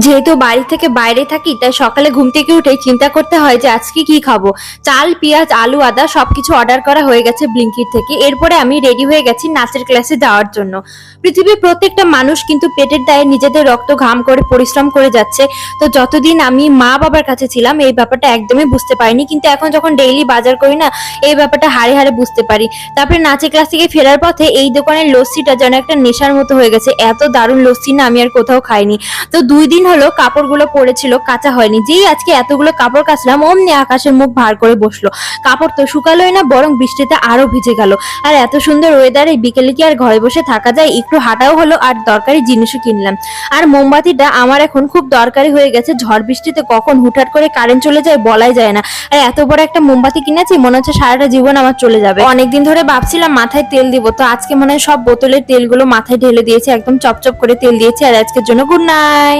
যেহেতু বাড়ি থেকে বাইরে থাকি তাই সকালে ঘুম থেকে উঠেই চিন্তা করতে হয় যে আজকে কি খাবো। চাল, পেঁয়াজ, আলু, আদা সবকিছু অর্ডার করা হয়ে গেছে ব্লিঙ্কিট থেকে। এরপরে আমি রেডি হয়ে গেছি নাচের ক্লাসে যাওয়ার জন্য। পৃথিবীর প্রত্যেকটা মানুষ কিন্তু পেটের দায়ে নিজেদের রক্ত ঘাম করে পরিশ্রম করে যাচ্ছে। তো যতদিন আমি মা বাবার কাছে ছিলাম এই ব্যাপারটা একদমই বুঝতে পারিনি, কিন্তু এখন যখন ডেইলি বাজার করি না, এই ব্যাপারটা হাড়ে হাড়ে বুঝতে পারি। তারপরে নাচের ক্লাস থেকে ফেরার পথে এই দোকানের লস্যিটা যেন একটা নেশার মতো হয়ে গেছে। এত দারুণ লস্যি না আমি আর কোথাও খাইনি। তো 2 দিন হলো কাপড়গুলো পড়েছিল, কাঁচা হয়নি। যেই আজকে এতগুলো কাপড় কাচলাম অমনি আকাশের মুখ ভার করে বসলো। কাপড় তো শুকালোই না, বরং বৃষ্টিতে আরো ভিজে গেল। আর এত সুন্দর ওয়েদারে বিকেলে কি আর ঘরে বসে থাকা যায়? একটু হাঁটাও হলো আর দরকারি জিনিসও কিনলাম। আর মোমবাতিটা আমার এখন খুব দরকারি হয়ে গেছে। ঝড় বৃষ্টিতে কখন হুটহাট করে কারেন্ট চলে যায় বলাই যায় না। আর এত বড় একটা মোমবাতি কিনেছি, মনে হচ্ছে সারাটা জীবন আমার চলে যাবে। অনেকদিন ধরে ভাবছিলাম মাথায় তেল দিব, তো আজকে মনে হয় সব বোতলের তেলগুলো মাথায় ঢেলে দিয়েছি, একদম চপচপ করে তেল দিয়েছি। আর আজকের জন্য গুড নাইট।